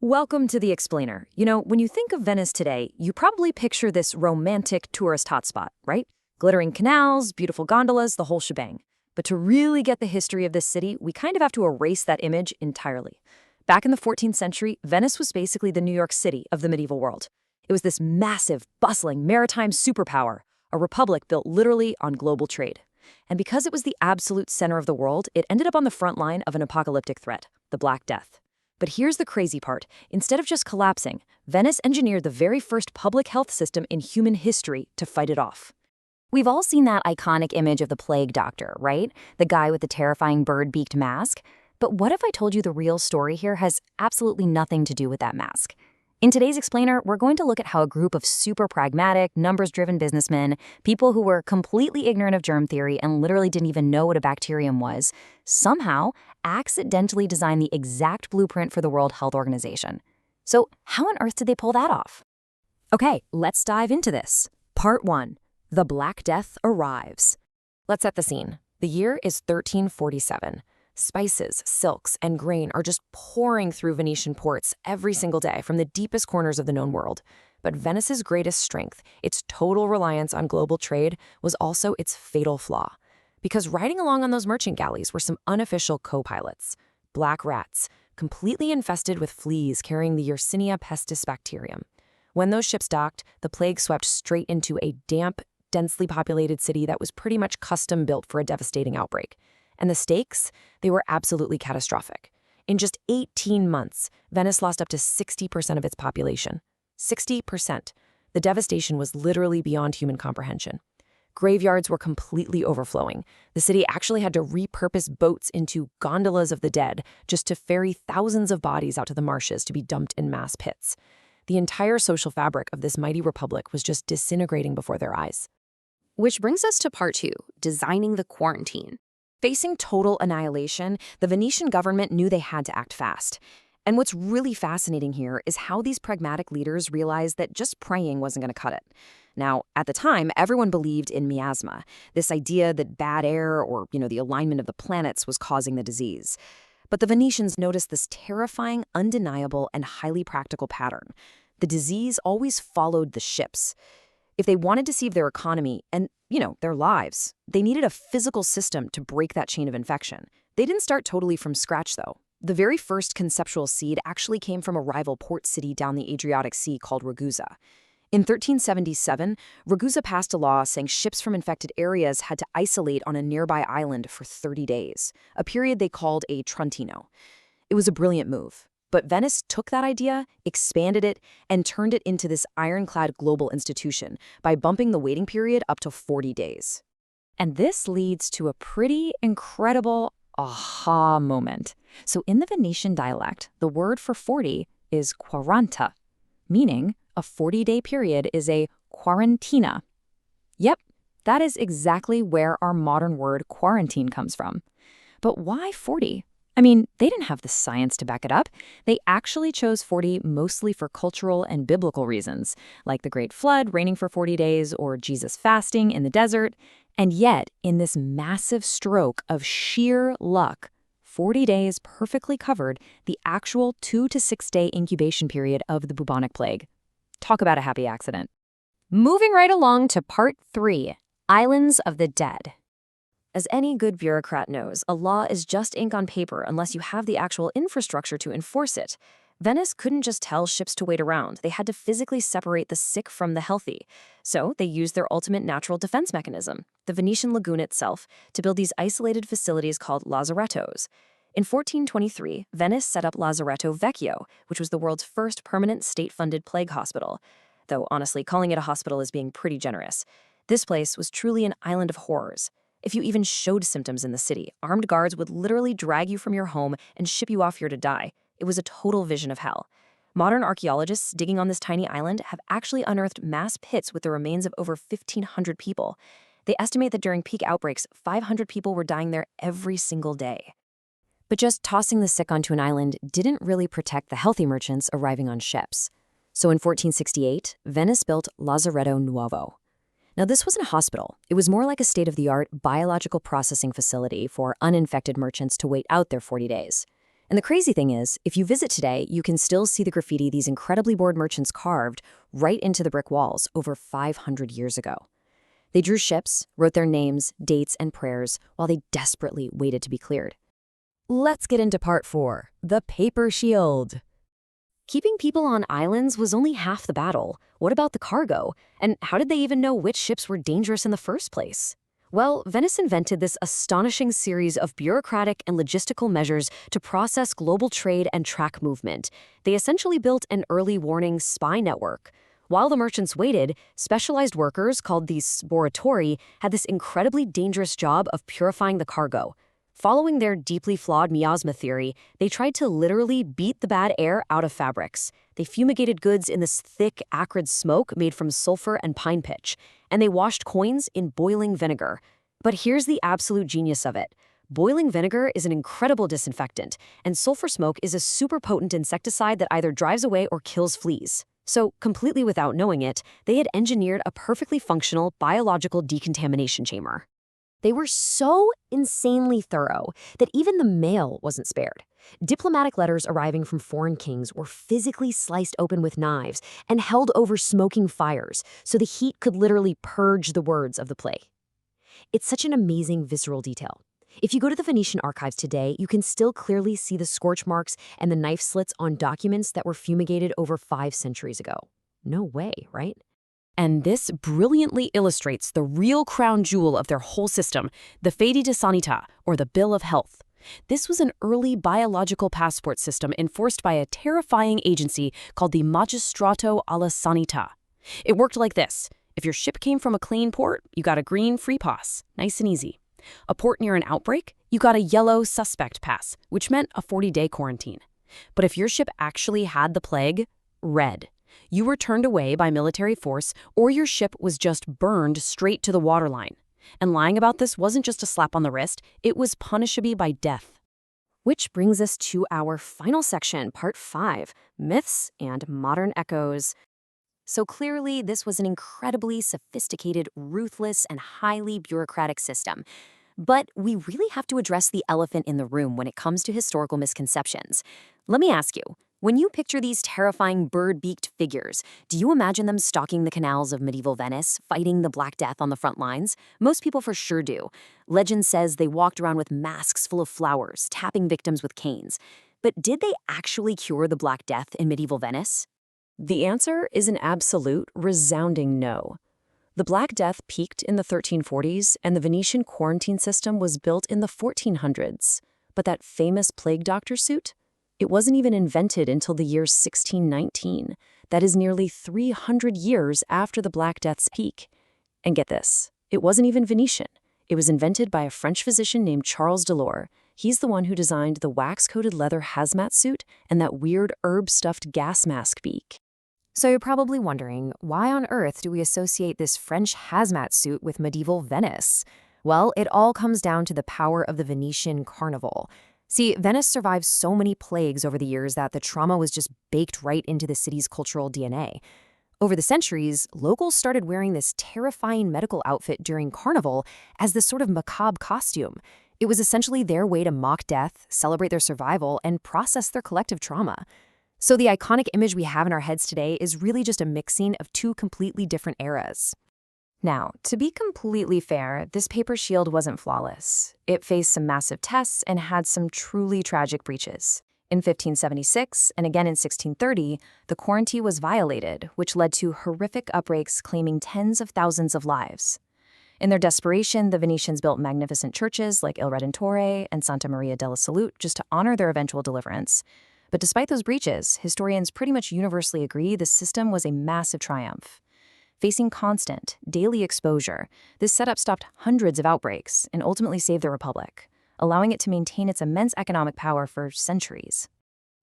Welcome to The Explainer. When you think of Venice today, you probably picture this romantic tourist hotspot, right? Glittering canals, beautiful gondolas, the whole shebang. But to really get the history of this city, we kind of have to erase that image entirely. Back in the 14th century, Venice was basically the New York City of the medieval world. It was this massive, bustling, maritime superpower, a republic built literally on global trade. And because it was the absolute center of the world, it ended up on the front line of an apocalyptic threat, the Black Death. But here's the crazy part. Instead of just collapsing, Venice engineered the very first public health system in human history to fight it off. We've all seen that iconic image of the plague doctor, right? The guy with the terrifying bird-beaked mask. But what if I told you the real story here has absolutely nothing to do with that mask? In today's Explainer, we're going to look at how a group of super pragmatic, numbers-driven businessmen, people who were completely ignorant of germ theory and literally didn't even know what a bacterium was, somehow accidentally designed the exact blueprint for the World Health Organization. So how on earth did they pull that off? Okay, let's dive into this. Part 1. The Black Death arrives. Let's set the scene. The year is 1347. Spices, silks, and grain are just pouring through Venetian ports every single day from the deepest corners of the known world. But Venice's greatest strength, its total reliance on global trade, was also its fatal flaw. Because riding along on those merchant galleys were some unofficial co-pilots, black rats, completely infested with fleas carrying the Yersinia pestis bacterium. When those ships docked, the plague swept straight into a damp, densely populated city that was pretty much custom-built for a devastating outbreak. And the stakes? They were absolutely catastrophic. In just 18 months, Venice lost up to 60% of its population. 60%. The devastation was literally beyond human comprehension. Graveyards were completely overflowing. The city actually had to repurpose boats into gondolas of the dead just to ferry thousands of bodies out to the marshes to be dumped in mass pits. The entire social fabric of this mighty republic was just disintegrating before their eyes. Which brings us to part 2, designing the quarantine. Facing total annihilation, the Venetian government knew they had to act fast. And what's really fascinating here is how these pragmatic leaders realized that just praying wasn't going to cut it. Now, at the time, everyone believed in miasma, this idea that bad air or, the alignment of the planets was causing the disease. But the Venetians noticed this terrifying, undeniable, and highly practical pattern. The disease always followed the ships. If they wanted to save their economy and, their lives, they needed a physical system to break that chain of infection. They didn't start totally from scratch, though. The very first conceptual seed actually came from a rival port city down the Adriatic Sea called Ragusa. In 1377, Ragusa passed a law saying ships from infected areas had to isolate on a nearby island for 30 days, a period they called a Trentino. It was a brilliant move. But Venice took that idea, expanded it, and turned it into this ironclad global institution by bumping the waiting period up to 40 days. And this leads to a pretty incredible aha moment. So in the Venetian dialect, the word for 40 is quaranta, meaning a 40-day period is a quarantina. Yep, that is exactly where our modern word quarantine comes from. But why 40? They didn't have the science to back it up. They actually chose 40 mostly for cultural and biblical reasons, like the Great Flood raining for 40 days or Jesus fasting in the desert. And yet, in this massive stroke of sheer luck, 40 days perfectly covered the actual 2 to 6 day incubation period of the bubonic plague. Talk about a happy accident. Moving right along to part 3, Islands of the Dead. As any good bureaucrat knows, a law is just ink on paper unless you have the actual infrastructure to enforce it. Venice couldn't just tell ships to wait around. They had to physically separate the sick from the healthy. So they used their ultimate natural defense mechanism, the Venetian lagoon itself, to build these isolated facilities called Lazzarettos. In 1423, Venice set up Lazzaretto Vecchio, which was the world's first permanent state-funded plague hospital. Though honestly, calling it a hospital is being pretty generous. This place was truly an island of horrors. If you even showed symptoms in the city, armed guards would literally drag you from your home and ship you off here to die. It was a total vision of hell. Modern archaeologists digging on this tiny island have actually unearthed mass pits with the remains of over 1,500 people. They estimate that during peak outbreaks, 500 people were dying there every single day. But just tossing the sick onto an island didn't really protect the healthy merchants arriving on ships. So in 1468, Venice built Lazzaretto Nuovo. Now, this wasn't a hospital. It was more like a state-of-the-art biological processing facility for uninfected merchants to wait out their 40 days. And the crazy thing is, if you visit today, you can still see the graffiti these incredibly bored merchants carved right into the brick walls over 500 years ago. They drew ships, wrote their names, dates, and prayers while they desperately waited to be cleared. Let's get into part 4, the paper shield. Keeping people on islands was only half the battle. What about the cargo? And how did they even know which ships were dangerous in the first place? Well, Venice invented this astonishing series of bureaucratic and logistical measures to process global trade and track movement. They essentially built an early warning spy network. While the merchants waited, specialized workers called the sporatori had this incredibly dangerous job of purifying the cargo. Following their deeply flawed miasma theory, they tried to literally beat the bad air out of fabrics. They fumigated goods in this thick, acrid smoke made from sulfur and pine pitch, and they washed coins in boiling vinegar. But here's the absolute genius of it. Boiling vinegar is an incredible disinfectant, and sulfur smoke is a super potent insecticide that either drives away or kills fleas. So, completely without knowing it, they had engineered a perfectly functional biological decontamination chamber. They were so insanely thorough that even the mail wasn't spared. Diplomatic letters arriving from foreign kings were physically sliced open with knives and held over smoking fires so the heat could literally purge the words of the play. It's such an amazing visceral detail. If you go to the Venetian archives today, you can still clearly see the scorch marks and the knife slits on documents that were fumigated over 5 centuries ago. No way, right? And this brilliantly illustrates the real crown jewel of their whole system, the Fede di Sanità, or the Bill of Health. This was an early biological passport system enforced by a terrifying agency called the Magistrato alla Sanità. It worked like this. If your ship came from a clean port, you got a green free pass, nice and easy. A port near an outbreak, you got a yellow suspect pass, which meant a 40-day quarantine. But if your ship actually had the plague, red. You were turned away by military force, or your ship was just burned straight to the waterline. And lying about this wasn't just a slap on the wrist, it was punishable by death. Which brings us to our final section, part 5, myths and modern echoes. So clearly, this was an incredibly sophisticated, ruthless, and highly bureaucratic system. But we really have to address the elephant in the room when it comes to historical misconceptions. Let me ask you, when you picture these terrifying bird-beaked figures, do you imagine them stalking the canals of medieval Venice, fighting the Black Death on the front lines? Most people for sure do. Legend says they walked around with masks full of flowers, tapping victims with canes. But did they actually cure the Black Death in medieval Venice? The answer is an absolute, resounding no. The Black Death peaked in the 1340s, and the Venetian quarantine system was built in the 1400s. But that famous plague doctor suit? It wasn't even invented until the year 1619. That is nearly 300 years after the Black Death's peak. And get this, it wasn't even Venetian. It was invented by a French physician named Charles Delors. He's the one who designed the wax-coated leather hazmat suit and that weird herb-stuffed gas mask beak. So you're probably wondering, why on earth do we associate this French hazmat suit with medieval Venice? Well, it all comes down to the power of the Venetian carnival. See, Venice survived so many plagues over the years that the trauma was just baked right into the city's cultural DNA. Over the centuries, locals started wearing this terrifying medical outfit during carnival as this sort of macabre costume. It was essentially their way to mock death, celebrate their survival, and process their collective trauma. So the iconic image we have in our heads today is really just a mixing of 2 completely different eras. Now, to be completely fair, this paper shield wasn't flawless. It faced some massive tests and had some truly tragic breaches. In 1576, and again in 1630, the quarantine was violated, which led to horrific outbreaks claiming tens of thousands of lives. In their desperation, the Venetians built magnificent churches like Il Redentore and Santa Maria della Salute just to honor their eventual deliverance. But despite those breaches, historians pretty much universally agree the system was a massive triumph. Facing constant, daily exposure, this setup stopped hundreds of outbreaks and ultimately saved the Republic, allowing it to maintain its immense economic power for centuries.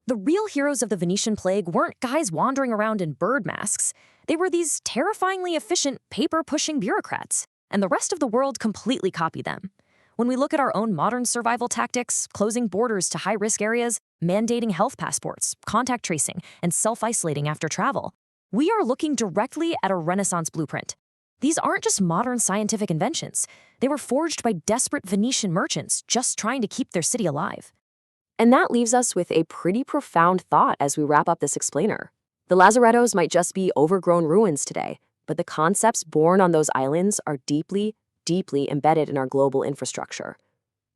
The real heroes of the Venetian plague weren't guys wandering around in bird masks. They were these terrifyingly efficient, paper-pushing bureaucrats, and the rest of the world completely copied them. When we look at our own modern survival tactics, closing borders to high-risk areas, mandating health passports, contact tracing, and self-isolating after travel, we are looking directly at a Renaissance blueprint. These aren't just modern scientific inventions. They were forged by desperate Venetian merchants just trying to keep their city alive. And that leaves us with a pretty profound thought as we wrap up this explainer. The Lazzarettos might just be overgrown ruins today, but the concepts born on those islands are deeply, deeply embedded in our global infrastructure.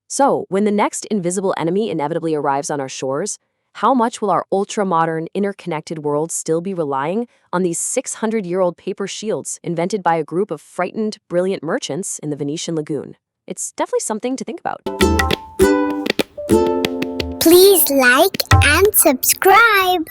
So, when the next invisible enemy inevitably arrives on our shores, how much will our ultra-modern, interconnected world still be relying on these 600-year-old paper shields invented by a group of frightened, brilliant merchants in the Venetian lagoon? It's definitely something to think about. Please like and subscribe.